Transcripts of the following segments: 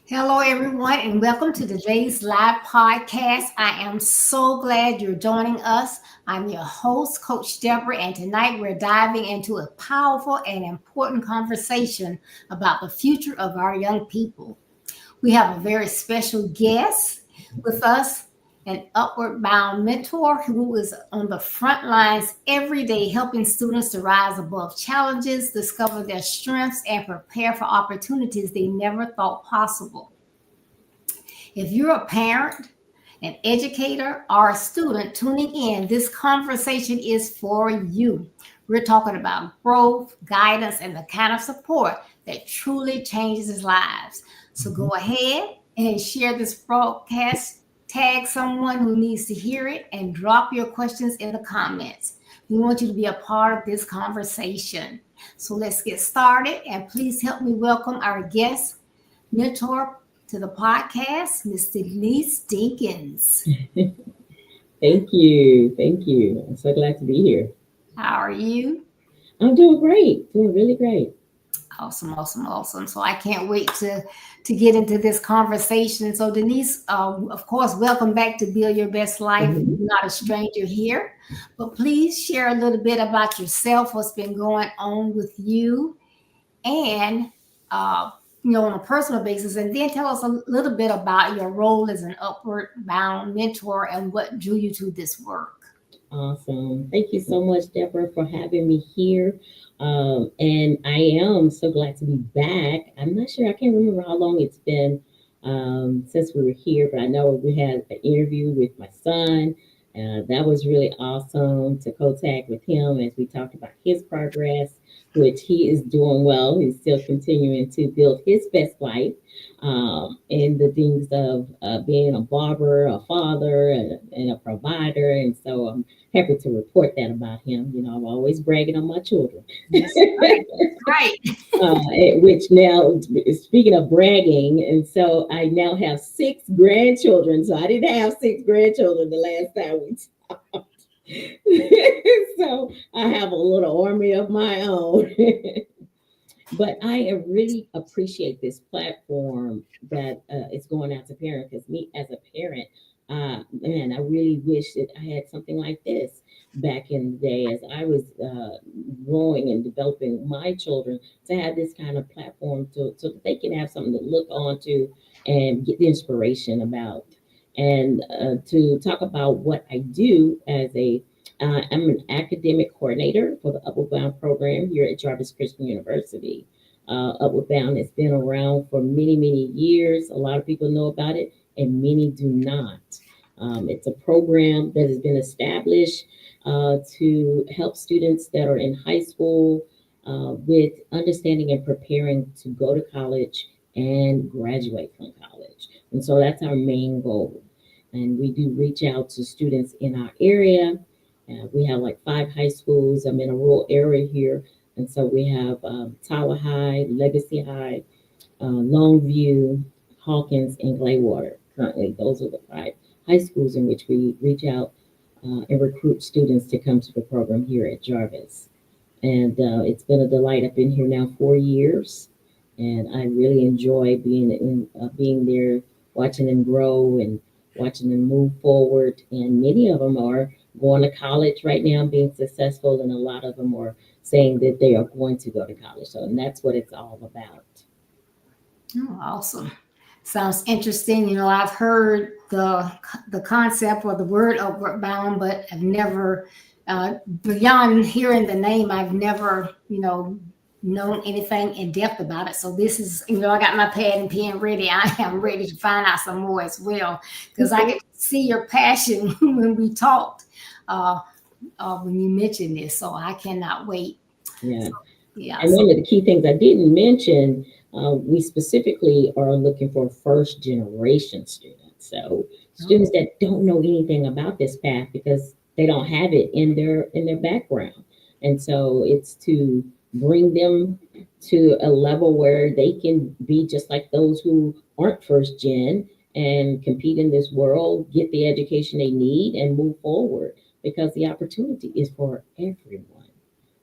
Hello, everyone, and welcome to today's live podcast. I am so glad you're joining us. I'm your host, Coach Deborah, and tonight we're diving into a powerful and important conversation about the future of our young people. We have a very special guest with us, an upward bound mentor who is on the front lines every day helping students to rise above challenges, discover their strengths, and prepare for opportunities they never thought possible. If you're a parent, an educator, or a student tuning in, this conversation is for you. We're talking about growth, guidance, and the kind of support that truly changes lives. So go ahead and share this broadcast, tag someone who needs to hear it, and drop your questions in the comments. We want you to be a part of this conversation. So let's get started, and please help me welcome our guest mentor to the podcast, Miss Denise Dinkens. Thank you. Thank you. I'm so glad to be here. How are you? I'm doing great. Doing really great. Awesome, awesome, awesome. So I can't wait to get into this conversation. So Denise, of course, welcome back to Build Your Best Life. You're Mhm. not a stranger here, but please share a little bit about yourself, what's been going on with you, and uh, on a personal basis, and then tell us a little bit about your role as an upward bound mentor and what drew you to this work. Awesome. Thank you so much, Deborah, for having me here. And I am so glad to be back. I'm not sure, I can't remember how long it's been since we were here, but I know we had an interview with my son. That was really awesome to contact with him as we talked about his progress, which he is doing well. He's still continuing to build his best life and the things of being a barber, a father, and a provider. And so I'm happy to report that about him. I'm always bragging on my children. That's right. That's right. Which now, speaking of bragging, and so I now have six grandchildren. So I didn't have six grandchildren the last time we talked. So I have a little army of my own. But I really appreciate this platform that is going out to parents, because me as a parent, man, I really wish that I had something like this back in the day as I was growing and developing my children, to have this kind of platform so that they can have something to look on to and get the inspiration about. And to talk about what I do as I'm an academic coordinator for the Upward Bound program here at Jarvis Christian University. Upward Bound has been around for many, many years. A lot of people know about it, and many do not. It's a program that has been established to help students that are in high school with understanding and preparing to go to college and graduate from college. And so that's our main goal. And we do reach out to students in our area. We have like five high schools. I'm in a rural area here. And so we have Tower High, Legacy High, Longview, Hawkins, and Glaywater. Currently, those are the five high schools in which we reach out and recruit students to come to the program here at Jarvis. And it's been a delight. I've been here now 4 years, and I really enjoy being there, watching them grow and watching them move forward. And many of them are going to college right now, being successful, and a lot of them are saying that they are going to go to college. So, and that's what it's all about. Oh, awesome. Sounds interesting. I've heard the concept or the word upward bound, but I've never, beyond hearing the name, I've never, known anything in depth about it. So this is, I got my pad and pen ready. I am ready to find out some more as well, because I Okay. could see your passion when we talked, uh, when you mentioned this. So I cannot wait. Yeah. So, yeah. And So, one of the key things I didn't mention, we specifically are looking for first generation students. So students that don't know anything about this path because they don't have it in their background. And so it's to bring them to a level where they can be just like those who aren't first gen and compete in this world, get the education they need, and move forward, because the opportunity is for everyone,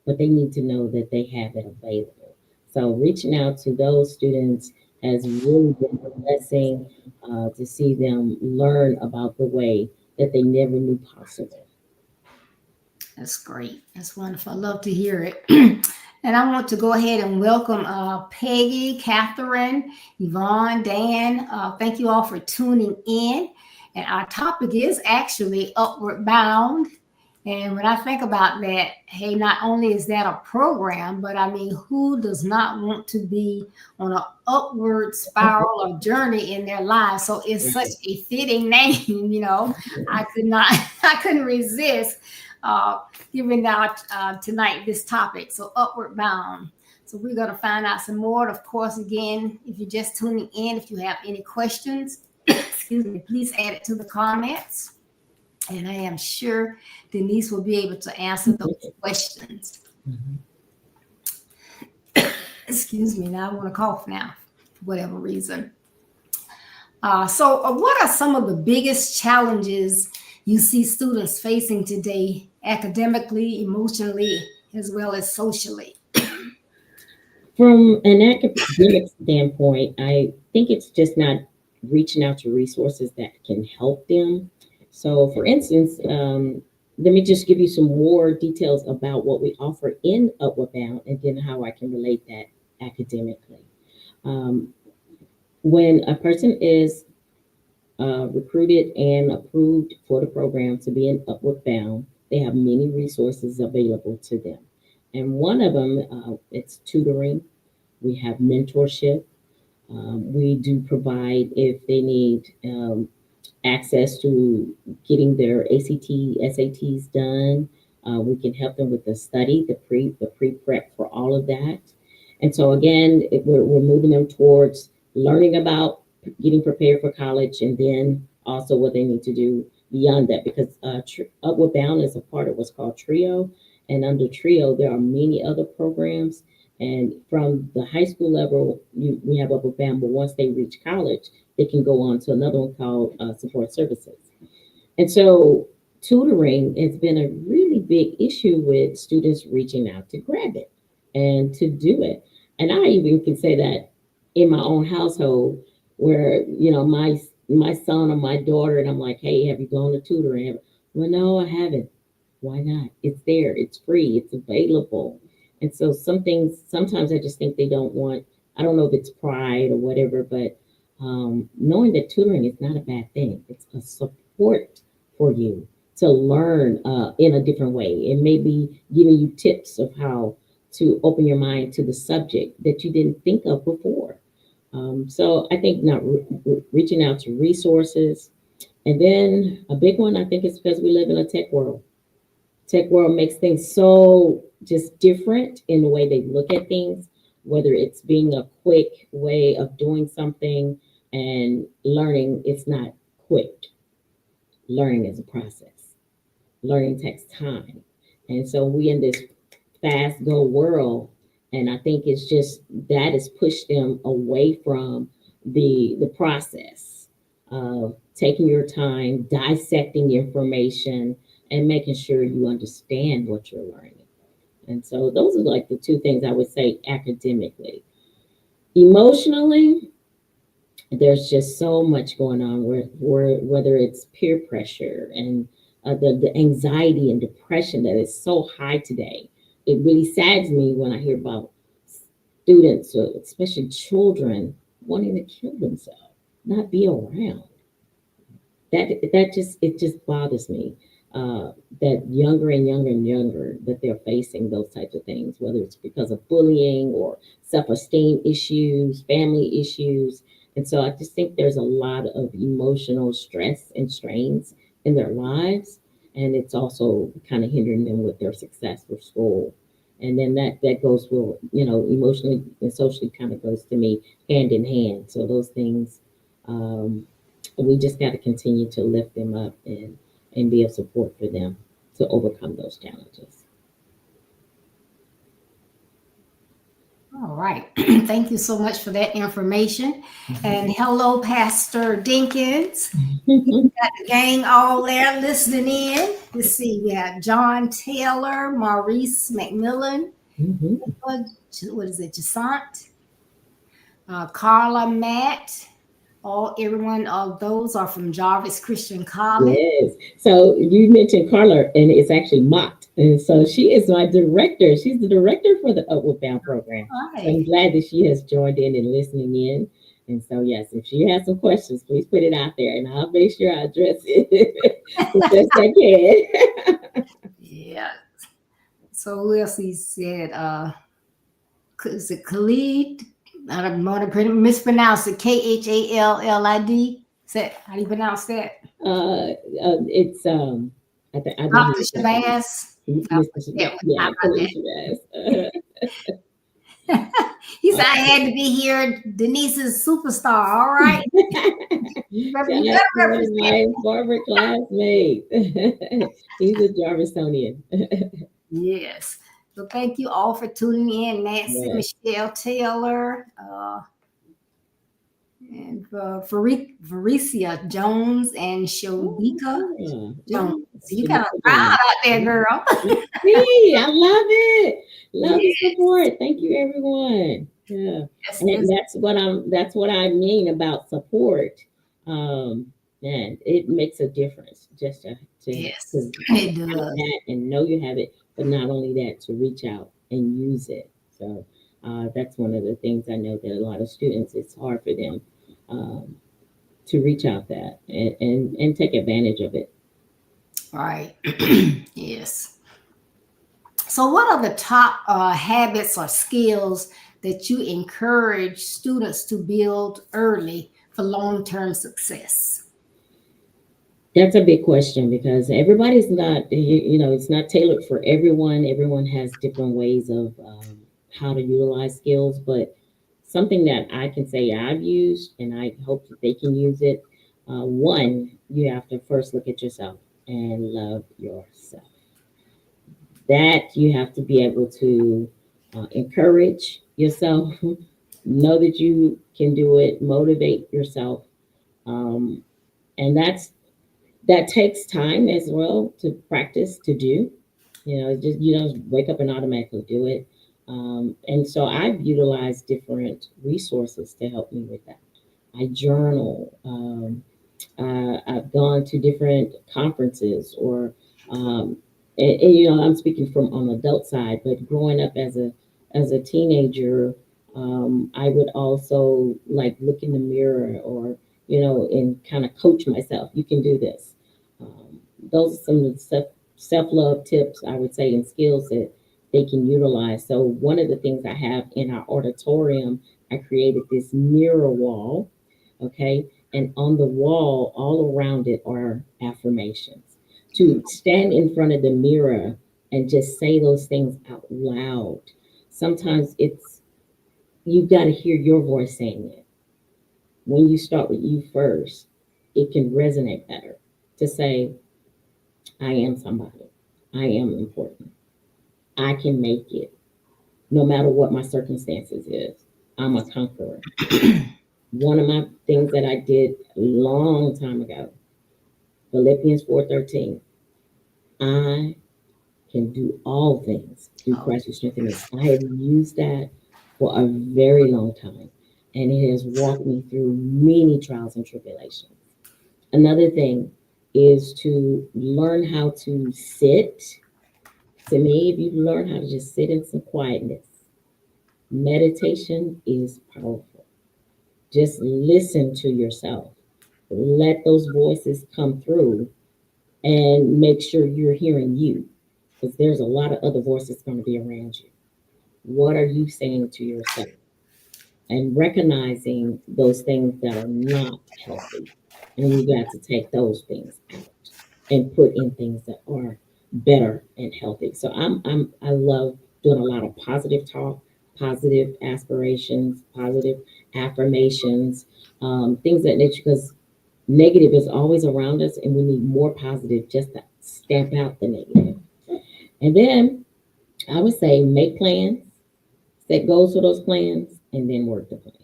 but they need to know that they have it available. So reaching out to those students has really been a blessing to see them learn about the way that they never knew possible. That's great. That's wonderful. I love to hear it. And I want to go ahead and welcome Peggy, Catherine, Yvonne, Dan. Thank you all for tuning in. And our topic is actually Upward Bound. And when I think about that, hey, not only is that a program, but I mean, who does not want to be on an upward spiral or journey in their lives? So it's such Right. a fitting name. I could not, I couldn't resist uh, giving out tonight this topic. So upward bound. So we're going to find out some more. Of course, again, if you're just tuning in, if you have any questions, excuse me, please add it to the comments. And I am sure Denise will be able to answer those questions. Mhm. Excuse me, now I want to cough now, for whatever reason. So, what are some of the biggest challenges you see students facing today, academically, emotionally, as well as socially? From an academic standpoint, I think it's just not reaching out to resources that can help them. So, for instance, let me just give you some more details about what we offer in Upward Bound and then how I can relate that academically. Um, when a person is recruited and approved for the program to be in Upward Bound, they have many resources available to them. And one of them, it's tutoring. We have mentorship. We do provide if they need access to getting their ACT, SATs done. We can help them with the study, the pre prep for all of that. And so again, we're moving them towards learning about getting prepared for college, and then also what they need to do beyond that. Because Upward Bound is a part of what's called Trio, and under Trio there are many other programs. And from the high school level, we have Upward Bound, but once they reach college, they can go on to another one called support services. And so tutoring has been a really big issue with students reaching out to grab it and to do it. And I even can say that in my own household, where my son or my daughter, and I'm like, hey, have you gone to tutoring? Well, no, I haven't. Why not? It's there. It's free. It's available. And so some things sometimes I just think they don't want. I don't know if it's pride or whatever, but knowing that tutoring is not a bad thing. It's a support for you to learn in a different way. It may be giving you tips of how to open your mind to the subject that you didn't think of before. So I think not reaching out to resources. And then a big one, I think, is because we live in a tech world. Tech world makes things so just different in the way they look at things, whether it's being a quick way of doing something and learning. It's not quick. Learning is a process. Learning takes time. And so we in this fast go world, and I think it's just that has pushed them away from the process of taking your time, dissecting information, and making sure you understand what you're learning. And so those are like the two things I would say academically. Emotionally, there's just so much going on whether it's peer pressure and the anxiety and depression that is so high today. It really saddens me when I hear about students, especially children, wanting to kill themselves, not be around. That just it just bothers me. That younger and younger and younger that they're facing those types of things, whether it's because of bullying or self-esteem issues, family issues. And so I just think there's a lot of emotional stress and strains in their lives. And it's also kind of hindering them with their success with school. And then that goes with, emotionally and socially kind of goes to me hand in hand. So those things, um, we just got to continue to lift them up and be of support for them to overcome those challenges. All right. Thank you so much for that information. And hello, Pastor Dinkens. Got the gang all there listening in. Let's see. We have John Taylor, Maurice McMillan. Mhm. What is it, Jasant? Carla, Matt, everyone, all those are from Jarvis Christian College. Yes. So you mentioned Carla, and it's actually Mott. And so she is my director. She's the director for the Upward Bound program. So I'm Right. glad that she has joined in and listening in. And so, yes, if she has some questions, please put it out there and I'll make sure I address it the best I can. Yeah. So who else he said? Is it Khalid? I don't want to mispronounce it. Khallid. Is that how do you pronounce that? It's I know Dr. who you're talking Shabazz. I Mr. forget Yeah, how about Felicia Bass. that. He said I had to be here. Denise's superstar. All right. You That's better one of represent. my former classmates. He's a Jarvisonian. Yes. So thank you all for tuning in. Nancy, Yes. Michelle Taylor, and Varicia Jones and Shodika Oh, yeah. Jones. You got a Shanika crowd Jones. out there, girl. See, I love it. Love the Yes, support. Thank you, everyone. Yeah. yes, And yes, that's what I mean about support. Man, it makes a difference just to yes, it have does. that and know you have it, but not only that, to reach out and use it. So that's one of the things I know that a lot of students, it's hard for them um, to reach out that and take advantage of it. Right. Yes. So, what are the top habits or skills that you encourage students to build early for long term success? That's a big question because everybody's not, it's not tailored for everyone. Everyone has different ways of how to utilize skills, but something that I can say I've used and I hope that they can use it. One, you have to first look at yourself and love yourself. That you have to be able to encourage yourself, know that you can do it, motivate yourself. Um, and that takes time as well to practice to do. Just you don't wake up and automatically do it. And so I've utilized different resources to help me with that. I journal. I've gone to different conferences, or I'm speaking from on the adult side, but growing up as a teenager, I would also like look in the mirror, or and kind of coach myself. You can do this. Those are some of the self love tips I would say, and skills that they can utilize. So one of the things I have in our auditorium, I created this mirror wall. Okay. And on the wall, all around it are affirmations. To stand in front of the mirror and just say those things out loud. Sometimes you've got to hear your voice saying it. When you start with you first, it can resonate better to say, I am somebody. I am important. I can make it no matter what my circumstances is. I'm a conqueror. One of my things that I did a long time ago, Philippians 4:13. I can do all things through Oh, Christ who strengthens me. I have used that for a very long time, and it has walked me through many trials and tribulations. Another thing is to learn how to sit. To me, if you learn how to just sit in some quietness, meditation is powerful. Just listen to yourself. Let those voices come through and make sure you're hearing you, because there's a lot of other voices going to be around you. What are you saying to yourself? And recognizing those things that are not healthy. And you got to take those things out and put in things that are better and healthy. So I love doing a lot of positive talk, positive aspirations, positive affirmations, things that nature, because negative is always around us and we need more positive just to stamp out the negative. And then I would say make plans, set goals for those plans, and then work the plan.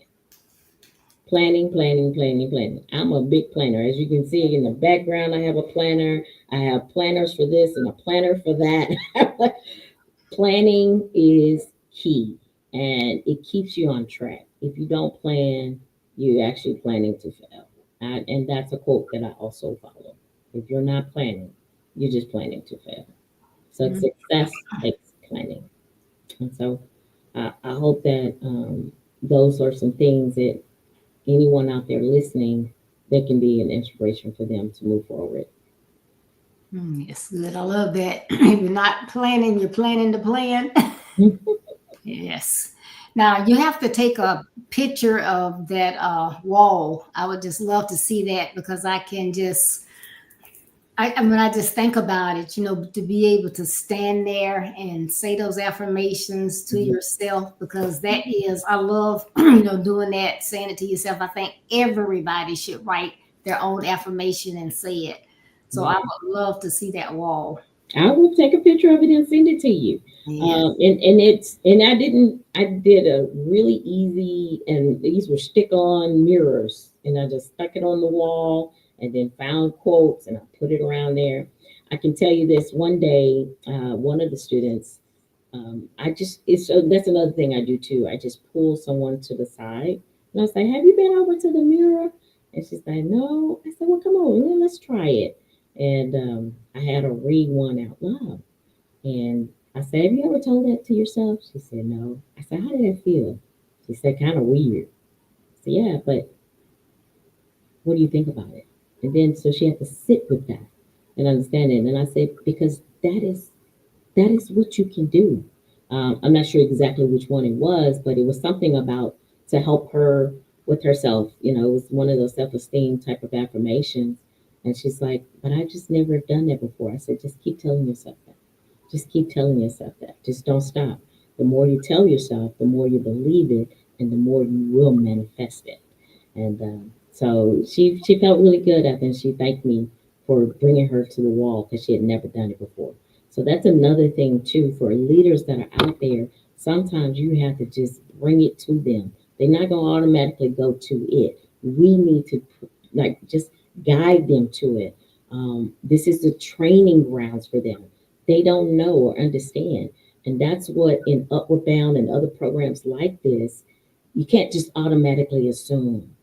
Planning, planning, planning, planning. I'm a big planner. As you can see in the background, I have a planner. I have planners for this and a planner for that. Planning is key. and it keeps you on track. If you don't plan, you're actually planning to fail. And that's a quote that I also follow. If you're not planning, you're just planning to fail. So Mhm. success takes planning. And so I hope that those are some things that anyone out there listening, that can be an inspiration for them to move forward. Yes, good. I love that. If you're not planning, you're planning to plan. Yes. Now you have to take a picture of that wall. I would just love to see that because I can just when I just think about it, to be able to stand there and say those affirmations to Mhm. yourself, because that is, I love, doing that, saying it to yourself. I think everybody should write their own affirmation and say it. So I Yeah. would love to see that wall. I will take a picture of it and send it to you. Yes. And I did a really easy, and these were stick on mirrors, and I just stuck it on the wall and then found quotes and I put it around there. I can tell you this: one day, one of the students, I just it's so that's another thing I do too. I just pull someone to the side and I say, "Have you been over to the mirror?" And she's like, "No." I said, "Well, come on, let's try it." And I had her read one out loud. And I said, "Have you ever told that to yourself?" She said, "No." I said, "How did it feel?" She said, "Kind of weird." I said, "Yeah, but what do you think about it?" And then so she had to sit with that and understand it. And I said, "Because that is what you can do." I'm not sure exactly which one it was, but it was something about to help her with herself. It was one of those self-esteem type of affirmations. And she's like, "But I just never done that before." I said, "Just keep telling yourself that. Just keep telling yourself that. Just don't stop. The more you tell yourself, the more you believe it, and the more you will manifest it." And so she felt really good after, and she thanked me for bringing her to the wall because she had never done it before. So that's another thing too for leaders that are out there. Sometimes you have to just bring it to them. They're not going to automatically go to it. We need to like just guide them to it. This is the training grounds for them. They don't know or understand. And that's what in Upward Bound and other programs like this, you can't just automatically assume.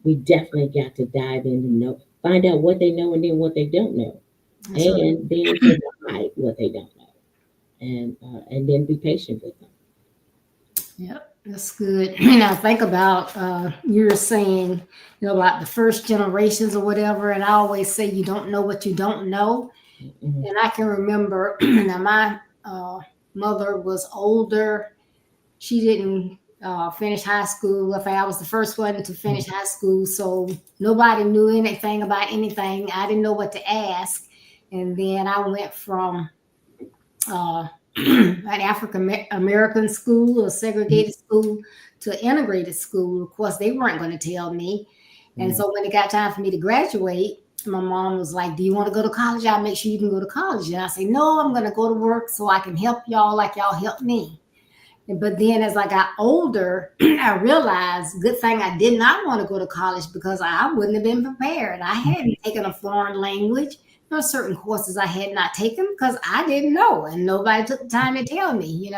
We definitely got to dive in and know, find out what they know and then what they don't know, That's right. and then provide what they don't know, and then be patient with them. Yep, that's good. And I think about you were saying, about the first generations or whatever, and I always say you don't know what you don't know. Mhm. And I can remember now my uh, mother was older. She didn't finish high school. In fact, I was the first one to finish high school, so nobody knew anything about anything. I didn't know what to ask, and then I went from uh, an African American school or segregated school to integrated school. Of course, they weren't going to tell me. And Mhm. so when it got time for me to graduate, my mom was like, "Do you want to go to college? I'll make sure you can go to college." And I say, "No, I'm going to go to work so I can help y'all like y'all help me." But then as I got older, I realized good thing I did not want to go to college because I wouldn't have been prepared. I hadn't taken a foreign language. There were certain courses I had not taken because I didn't know and nobody took the time to tell me.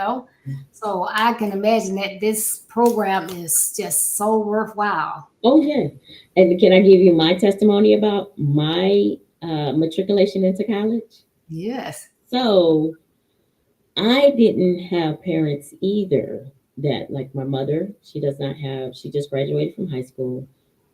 So I can imagine that this program is just so worthwhile. Oh yeah, and can I give you my testimony about my matriculation into college? Yes. So I didn't have parents either that like my mother. She does not have. She just graduated from high school.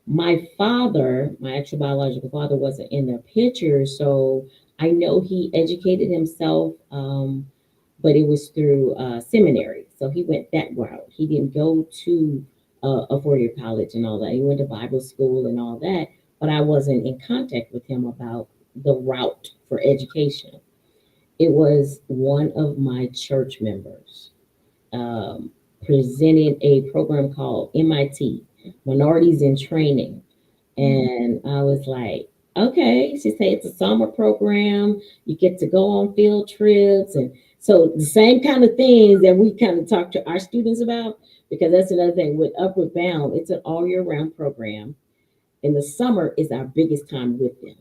My father, my actual biological father, wasn't in the picture, so I know he educated himself, but it was through seminary. So he went that route. He didn't go to a 4-year college and all that. He went to Bible school and all that, but I wasn't in contact with him about the route for education. It was one of my church members um, presented a program called MIT, Minorities in Training. Mhm. And I was like, okay. She said it's a summer program. You get to go on field trips. And so the same kind of things that we kind of talk to our students about, because that's another thing with Upward Bound, it's an all year round program. And the summer is our biggest time with them.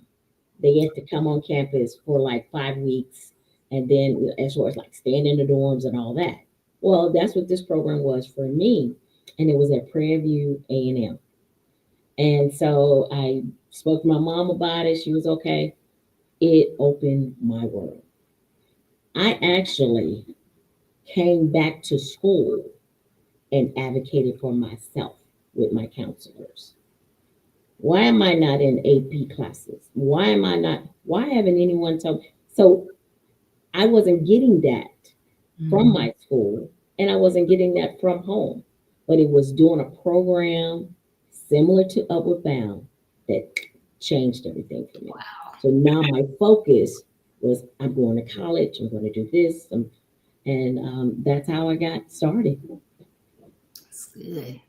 They get to come on campus for like 5 weeks. And then as far as like staying in the dorms and all that. Well, that's what this program was for me, and it was at Prairie View A&M. And so I spoke to my mom about it. She was okay. It opened my world. I actually came back to school and advocated for myself with my counselors. Why am I not in AP classes? Why am I not? Why haven't anyone told me? So I wasn't getting that from Mhm. my school, and I wasn't getting that from home. But it was doing a program similar to Upward Bound that changed everything for me. So now my focus was I'm going to college, I'm going to do this, and that's how I got started. That's good.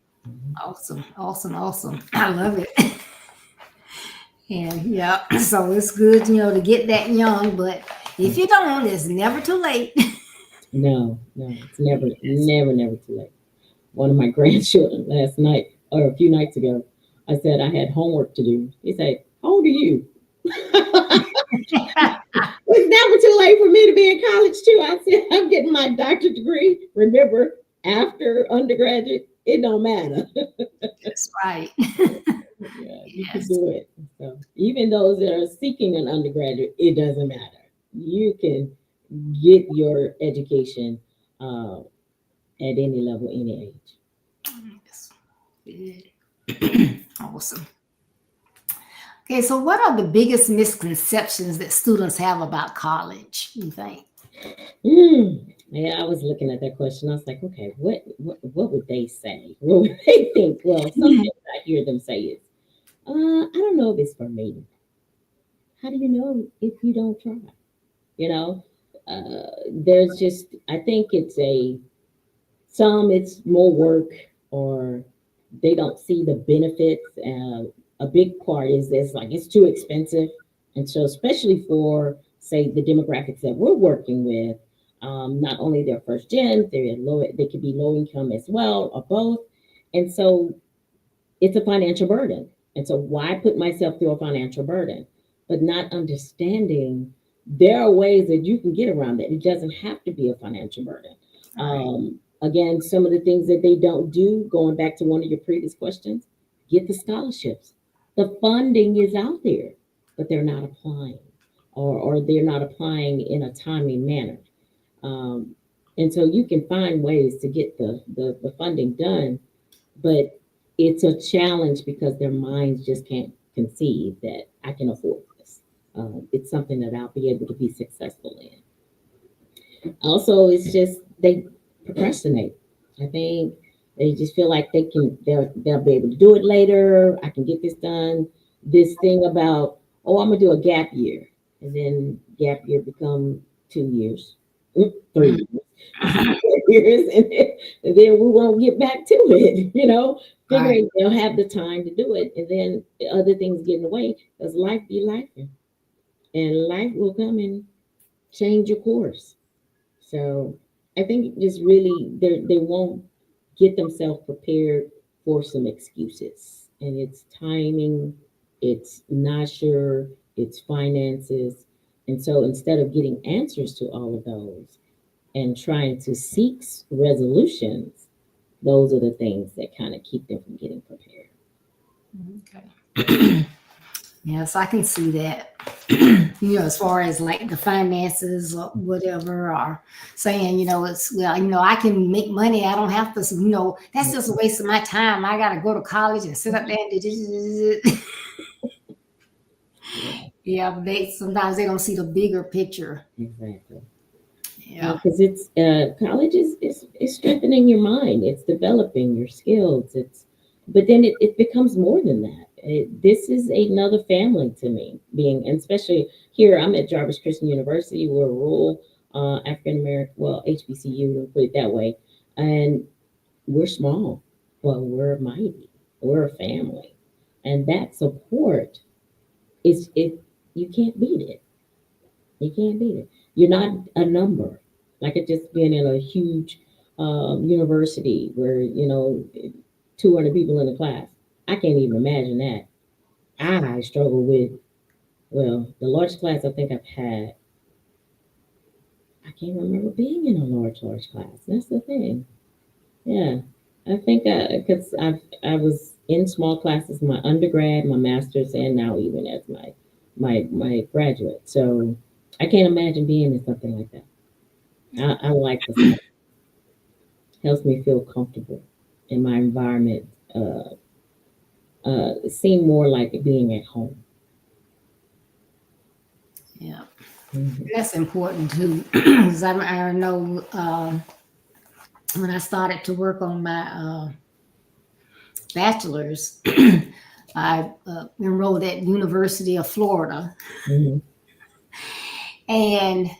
Awesome. Awesome. Awesome. I love it. And yeah, so it's good, to get that young, but if you don't, it's never too late. No, no, it's never, never, never too late. One of my grandchildren last night, or a few nights ago, I said I had homework to do. He said, "How old are you?" It's never too late for me to be in college too. I said, "I'm getting my doctorate degree." Remember, after undergraduate, it don't matter. That's right. Yeah, you can Yes. do it. So even those that are seeking an undergraduate, it doesn't matter. You can get your education at any level, any age. Yes. Good. Awesome. Okay, so what are the biggest misconceptions that students have about college, you think? Yeah, I was looking at that question. I was like, okay, what would they say? What would they think? Well, some things I hear them say is, I don't know if it's for me. How do you know if you don't try? You know, there's just, I think it's some it's more work, or they don't see the benefits. A big part is this, like, it's too expensive. And so, especially for, say, the demographics that we're working with, not only they're first gen, they're low, they could be low income as well, or both. And so it's a financial burden. And so, why put myself through a financial burden? But not understanding there are ways that you can get around that. It doesn't have to be a financial burden. Right. Again, some of the things that they don't do, going back to one of your previous questions, get the scholarships. The funding is out there, but they're not applying, or they're not applying in a timely manner. Um, and so you can find ways to get the funding done, but it's a challenge because their minds just can't conceive that I can afford this. It's something that I'll be able to be successful in. Also, it's just they procrastinate. I think they just feel like they'll be able to do it later. I can get this done. This thing about, oh, I'm gonna do a gap year, and then gap year become 2 years, 3 years, Mhm. 4 years, and then we won't get back to it. Right. Figuring they'll have the time to do it, and then other things get in the way because life be life, and life will come and change your course. So I think just really they won't get themselves prepared for some excuses. And it's timing, it's not sure, it's finances. And so instead of getting answers to all of those and trying to seek resolutions, those are the things that kind of keep them from getting prepared. Okay. Yes, I can see that. As far as like the finances or whatever, or saying, it's, well, I can make money. I don't have to, that's just a waste of my time. I got to go to college and sit up there and do. Yeah, Yeah, they sometimes they don't see the bigger picture. exactly. Yeah. Because it's college is strengthening your mind. It's developing your skills. But then it becomes more than that. This is another family to me. Being, and especially here, I'm at Jarvis Christian University. We're a rural African American, well, HBCU, we'll put it that way, and we're small, but we're mighty. We're a family, and that support is it. You can't beat it. You can't beat it. You're not a number. Like it just being in a huge university where, 200 people in a class. I can't even imagine that. I struggle with, well, the largest class I think I've had I can't remember being in a large class. That's the thing. Yeah, I think because I was in small classes, my undergrad, my master's, and now even as my graduate. So I can't imagine being in something like that. I like the small. Helps me feel comfortable in my environment. Seem more like being at home. Yeah, Hmm. that's important too. Because I know when I started to work on my bachelor's, I enrolled at University of Florida, Hmm. and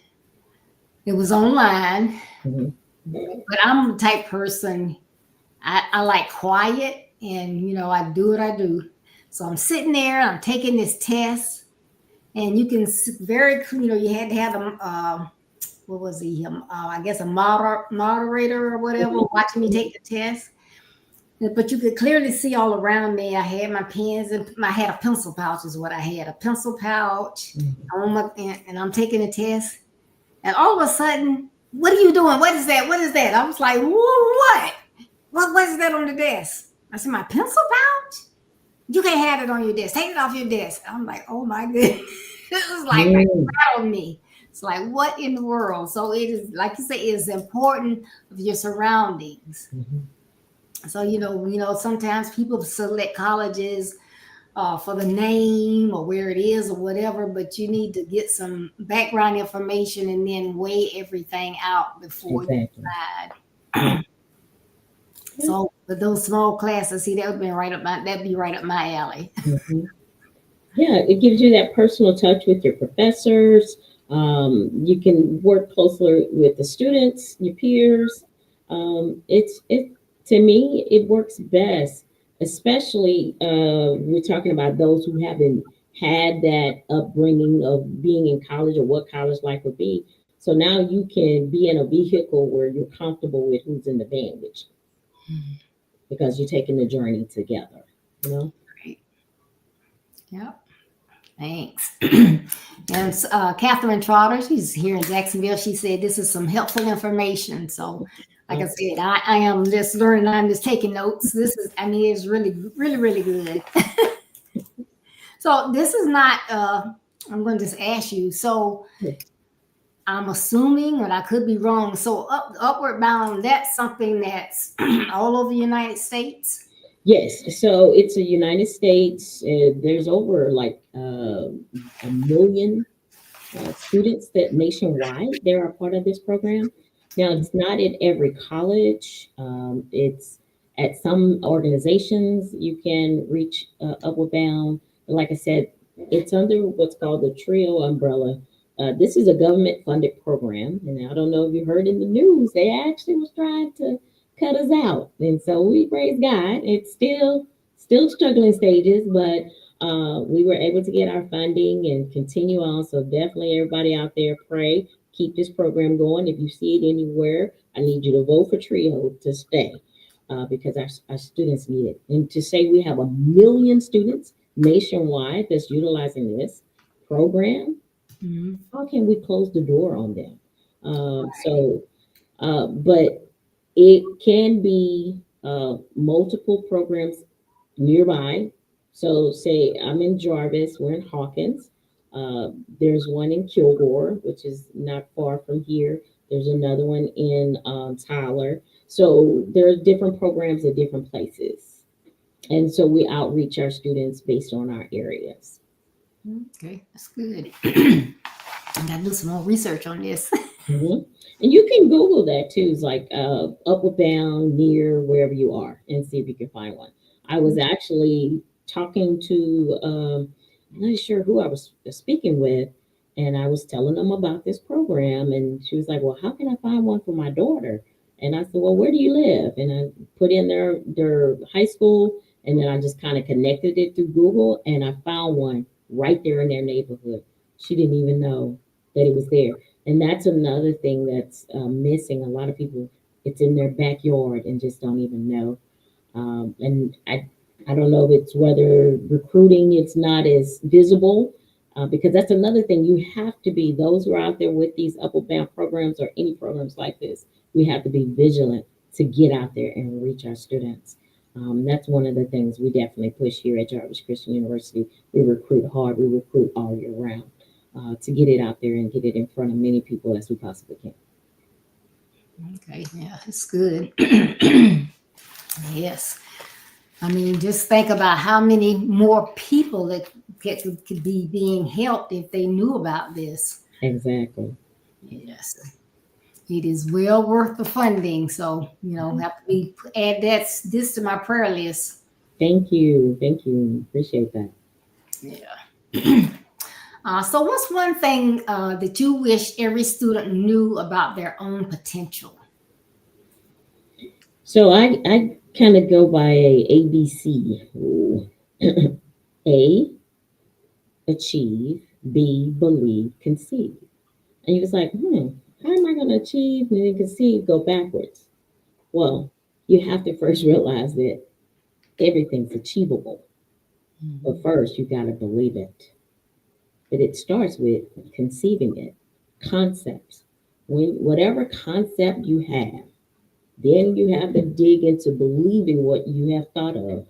it was online. Hmm. But I'm the type person, I like quiet, and I do what I do. So I'm sitting there, I'm taking this test, and you can very you had to have a what was he? I guess a moderator or whatever watching me take the test. But you could clearly see all around me. I had my pens and I had a pencil pouch, is what I had, a pencil pouch on my, and I'm taking a test. And all of a sudden, what are you doing? What is that? What is that? I was like, what? What is that on the desk? I said, my pencil pouch? You can't have it on your desk. Take it off your desk. I'm like, oh my goodness. It was like right Hmm. on me. It's like, what in the world? So it is, like you say, it is important of your surroundings. Hmm. So, sometimes people select colleges for the name or where it is or whatever, but you need to get some background information and then weigh everything out before you Exactly. Yeah. decide. So with those small classes, see, that would be that'd be right up my alley. Hmm. Yeah, it gives you that personal touch with your professors. You can work closer with the students, your peers. It to me it works best, especially we're talking about those who haven't had that upbringing of being in college or what college life would be. So now you can be in a vehicle where you're comfortable with who's in the van with you because you're taking the journey together. You know. Right. Yep. Thanks. And Catherine Trotter, she's here in Jacksonville. She said this is some helpful information. So, like I said, I am just learning. I'm just taking notes. This is, I mean, it's really, really, really good. So this is not. I'm going to just ask you. So I'm assuming, and I could be wrong. So upward bound, that's something that's all over the United States. Yes, so it's a United States. There's over like a million students that nationwide they are a part of this program. Now it's not at every college. It's at some organizations you can reach Upward Bound. But like I said, it's under what's called the TRIO umbrella. This is a government funded program, and I don't know if you heard in the news they actually was trying to cut us out, and so we praise God. It's still struggling stages, but we were able to get our funding and continue on. So definitely, everybody out there, pray, keep this program going. If you see it anywhere, I need you to vote for Trio to stay because our students need it. And to say we have a million students nationwide that's utilizing this program, Mhm. how can we close the door on them? But it can be multiple programs nearby. So, say I'm in Jarvis, we're in Hawkins. There's one in Kilgore, which is not far from here. There's another one in Tyler. So, there are different programs at different places. And so, we outreach our students based on our areas. Okay, that's good. I got to do some more research on this. Mhm. And you can Google that too. It's like up or down near wherever you are and see if you can find one. I was actually talking to, I'm not sure who I was speaking with, and I was telling them about this program. And she was like, well, how can I find one for my daughter? And I said, well, where do you live? And I put in their high school, and then I just kind of connected it through Google, and I found one right there in their neighborhood. She didn't even know that it was there, and that's another thing that's missing. A lot of people, it's in their backyard and just don't even know. And I don't know if it's whether recruiting it's not as visible. Because that's another thing. You have to be, those who are out there with these upward bound programs or any programs like this, we have to be vigilant to get out there and reach our students. That's one of the things we definitely push here at Jarvis Christian University. We recruit hard, we recruit all year round to get it out there and get it in front of many people as we possibly can. Okay, yeah, it's good. Yes. I mean, just think about how many more people that could be being helped if they knew about this. Exactly. Yes. It is well worth the funding. So, have to be add this to my prayer list. Thank you. Thank you. Appreciate that. Yeah. So, what's one thing that you wish every student knew about their own potential? So I kind of go by a ABC rule. A, achieve. B, believe, conceive. And you was like, how am I going to achieve and then conceive, go backwards? Well, you have to first realize that everything's achievable. But first, you got to believe it. But it starts with conceiving it, concepts. Whatever concept you have, then you have to dig into believing what you have thought of.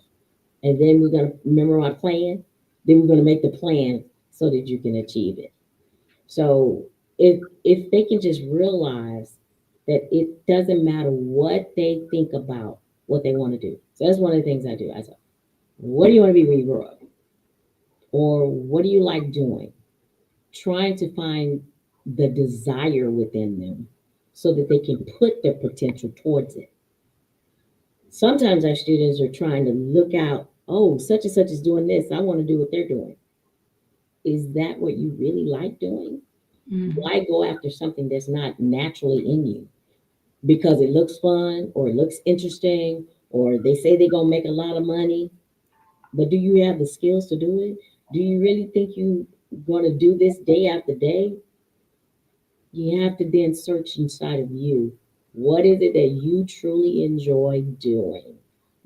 And then we're going to remember our plan. Then we're going to make the plan so that you can achieve it. So if they can just realize that it doesn't matter what they think about what they want to do. So that's one of the things I do. I say, what do you want to be when you grow up? Or what do you like doing? Trying to find the desire within them so that they can put their potential towards it. Sometimes our students are trying to look out, oh, such and such is doing this. I want to do what they're doing. Is that what you really like doing? Why go after something that's not naturally in you? Because it looks fun or it looks interesting or they say they're going to make a lot of money. But do you have the skills to do it? Do you really think you're going to do this day after day? You have to then search inside of you. What is it that you truly enjoy doing?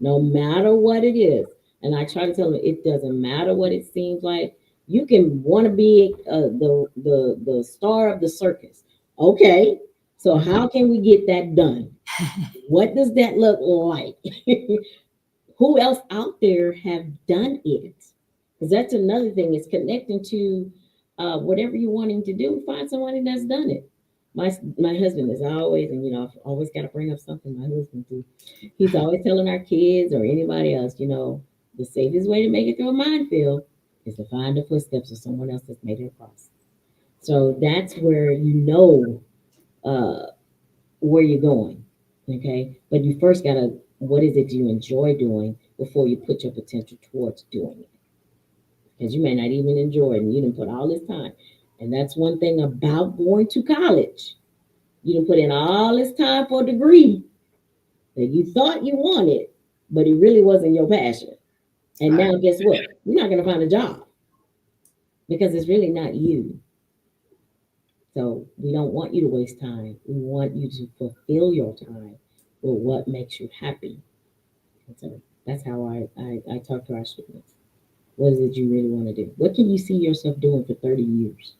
No matter what it is. And I try to tell them it doesn't matter what it seems like. You can want to be the star of the circus. Okay, so how can we get that done? What does that look like? Who else out there have done it? Because that's another thing. It's connecting to whatever you're wanting to do. Find somebody that's done it. My husband is always, and I've always got to bring up something my husband do. He's always telling our kids or anybody else, the safest way to make it through a minefield is to find the footsteps of someone else that's made it across. So that's where where you're going. Okay. But you first gotta, what is it you enjoy doing before you put your potential towards doing it? Because you may not even enjoy it and you didn't put all this time. And that's one thing about going to college. You didn't put in all this time for a degree that you thought you wanted, but it really wasn't your passion. And now guess what? You're not gonna find a job because it's really not you. So we don't want you to waste time. We want you to fulfill your time with what makes you happy. And so that's how I talk to our students. What is it you really want to do? What can you see yourself doing for 30 years?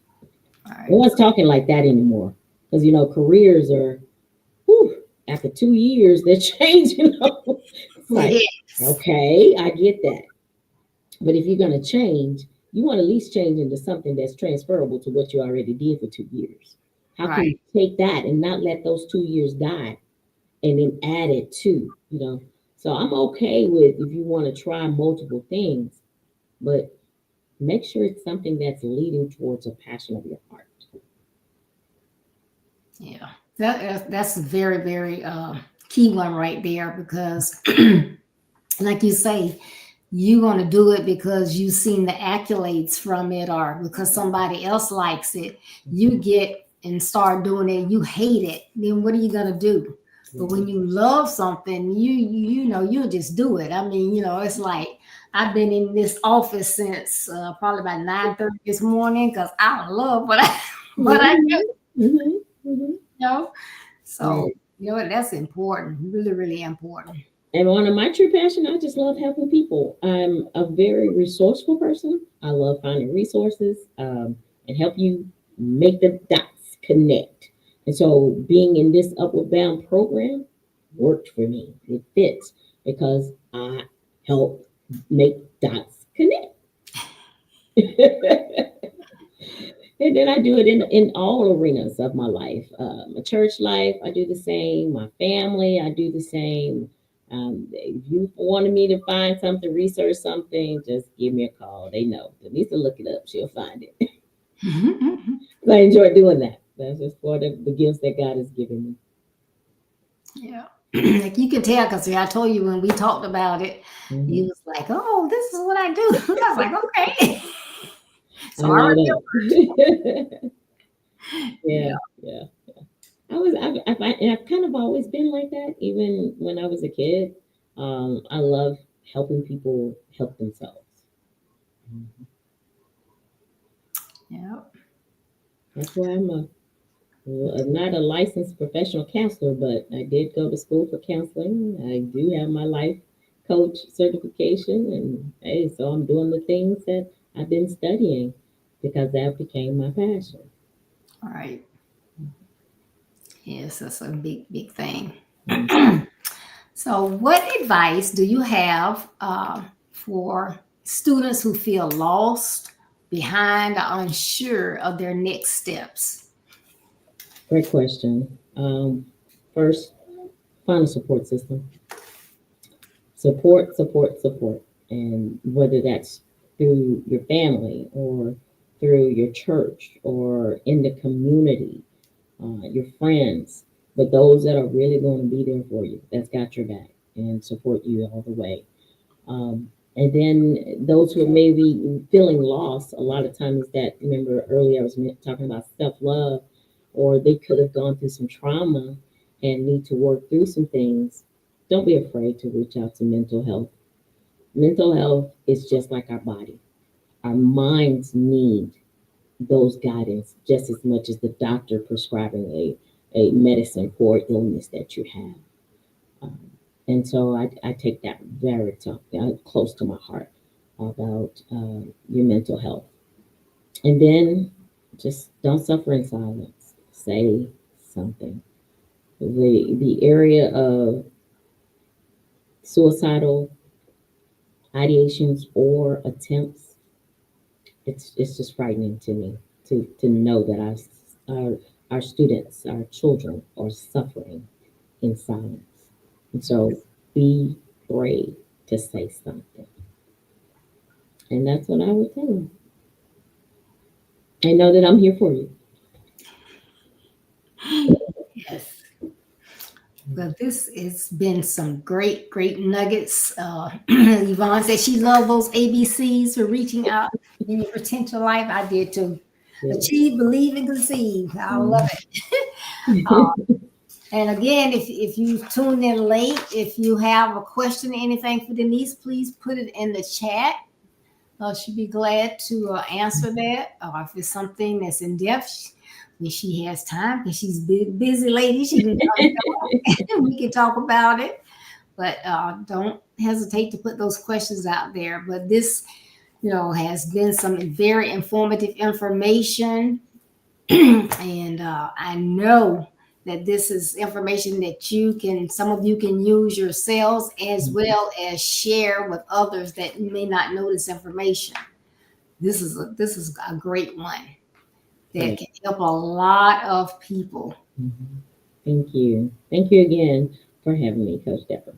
No one's talking like that anymore. Because, careers are, after 2 years, they're changing. It's like, okay, I get that. But if you're going to change, you want to at least change into something that's transferable to what you already did for 2 years. How can you take that and not let those 2 years die and then add it to. So I'm okay with if you want to try multiple things, but make sure it's something that's leading towards a passion of your heart. Yeah, that's a very, very key one right there because, like you say, you're going to do it because you've seen the accolades from it or because somebody else likes it. You get and start doing it, you hate it, then what are you going to do? But when you love something, you'll just do it. I mean, it's like I've been in this office since probably about 9:30 this morning because I love what I do. Mm-hmm. Mm-hmm. So that's important, really, really important. And one of my true passion, I just love helping people. I'm a very resourceful person. I love finding resources and help you make the dots connect. And so being in this Upward Bound program worked for me. It fits because I help make dots connect. And then I do it in all arenas of my life. My church life, I do the same. My family, I do the same. If you wanted me to find something, research something, just give me a call. They know. Denise will look it up. She'll find it. I enjoy doing that. That's just part of the gifts that God has given me. Yeah. Like you can tell because I told you when we talked about it, you Mhm. was like, "Oh, this is what I do." I was like, "Okay." I So I know remembered. that. Yeah. Yeah, yeah. I've kind of always been like that, even when I was a kid. I love helping people help themselves. Mhm. Yeah. That's why not a licensed professional counselor, but I did go to school for counseling. I do have my life coach certification, and hey, so I'm doing the things that I've been studying because that became my passion. All right. Yes, that's a big thing. Mhm. So, what advice do you have for students who feel lost, behind, or unsure of their next steps? Great question. First, find a support system. Support, and whether that's through your family or through your church or in the community, your friends, but those that are really going to be there for you, that's got your back and support you all the way. And then those who are maybe feeling lost, a lot of times that, remember earlier I was talking about self love, or they could have gone through some trauma and need to work through some things. Don't be afraid to reach out to mental health. Mental health is just like our body. Our minds need those guidance just as much as the doctor prescribing a medicine for illness that you have. Um, and so I take that very tough, close to my heart about your mental health. And then just don't suffer in silence. Say something. The area of suicidal ideations or attempts, it's just frightening to me to know that our students, our children, are suffering in silence. And so be brave to say something. And that's what I would tell them. And know that I'm here for you. Yes. Well, this has been some great nuggets. Yvonne said she loved those ABCs for reaching out in your potential life. I did too. Yeah. Achieve, believe, and conceive. I love Mhm. it. And again, if you tuned in late, if you have a question or anything for Denise, please put it in the chat. She'd be glad to answer that. Or if it's something that's in depth, when she has time, because she's busy lady, she can we can talk about it. But don't hesitate to put those questions out there. But this, has been some very informative information. And I know that this is information that some of you can use yourselves as well as share with others that may not know this information. This is a great one that Great. can help a lot of people. Mhm. Thank you. Thank you again for having me, Coach Deborah.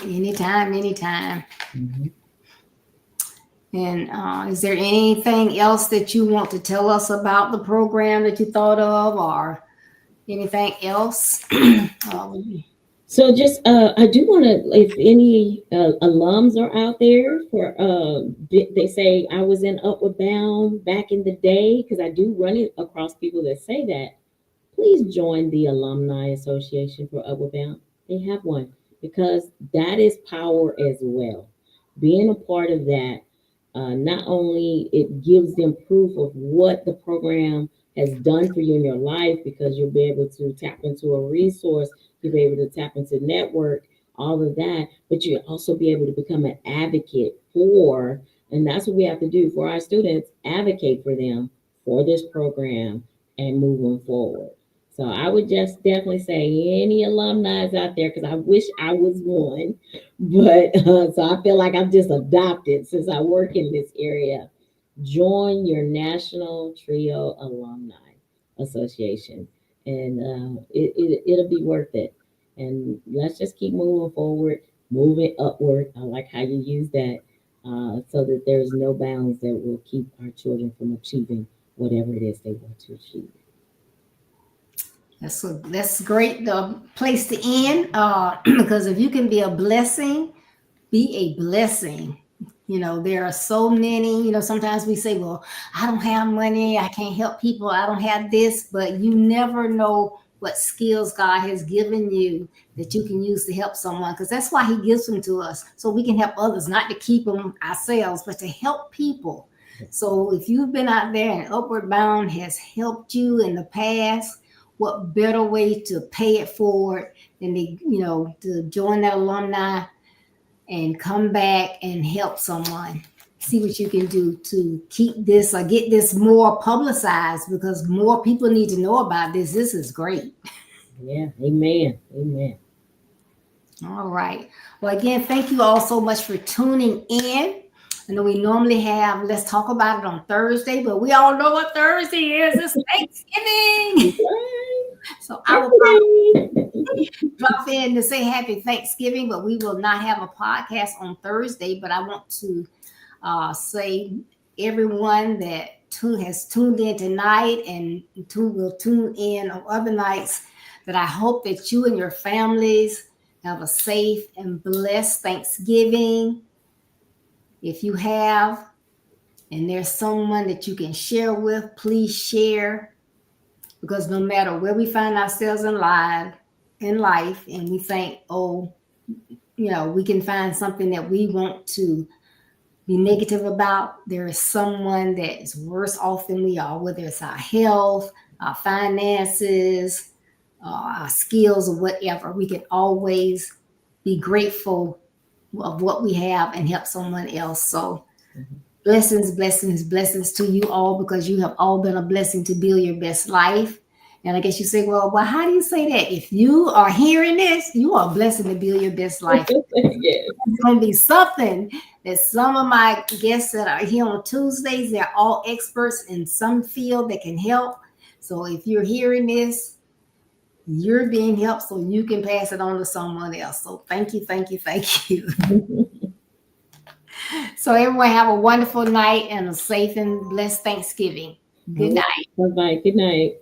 Anytime, anytime. Mhm. And is there anything else that you want to tell us about the program that you thought of, or anything else? So just I do want to, if any alums are out there for they say I was in Upward Bound back in the day, because I do run it across people that say that. Please join the Alumni Association for Upward Bound. They have one because that is power as well. Being a part of that, not only it gives them proof of what the program has done for you in your life, because you'll be able to tap into a resource, you'll be able to tap into network, all of that, but you also be able to become an advocate for, and that's what we have to do for our students, advocate for them for this program and moving forward. So I would just definitely say any alumni out there, because I wish I was one, but so I feel like I'm just adopted since I work in this area. Join your National Trio Alumni Association, and it'll be worth it. And let's just keep moving forward, moving upward. I like how you use that, so that there's no bounds that will keep our children from achieving whatever it is they want to achieve. That's great. The place to end, because if you can be a blessing, be a blessing. There are so many. Sometimes we say, "Well, I don't have money. I can't help people. I don't have this," but you never know what skills God has given you that you can use to help someone. Because that's why He gives them to us, so we can help others, not to keep them ourselves, but to help people. So if you've been out there and Upward Bound has helped you in the past, what better way to pay it forward than to join that alumni and come back and help someone. See what you can do to keep this or get this more publicized, because more people need to know about this. This is great. Yeah, amen. Amen. All right. Well, again, thank you all so much for tuning in. I know we normally have Let's Talk About It on Thursday, but we all know what Thursday is. It's Thanksgiving. So I will probably drop in to say happy Thanksgiving, but we will not have a podcast on Thursday. But I want to say everyone that has tuned in tonight and will tune in on other nights, that I hope that you and your families have a safe and blessed Thanksgiving. If you have, and there's someone that you can share with, please share. Because no matter where we find ourselves in life, and we think, oh, we can find something that we want to be negative about, there is someone that is worse off than we are, whether it's our health, our finances, our skills, or whatever. We can always be grateful of what we have and help someone else. So blessings, blessings, blessings to you all, because you have all been a blessing to build your best life. And I guess you say, well, how do you say that? If you are hearing this, you are a blessing to build your best life. Yes. It's going to be something that some of my guests that are here on Tuesdays, they're all experts in some field that can help. So if you're hearing this, you're being helped, so you can pass it on to someone else. So thank you, thank you, thank you. So everyone have a wonderful night and a safe and blessed Thanksgiving. Good night. Bye-bye. Good night.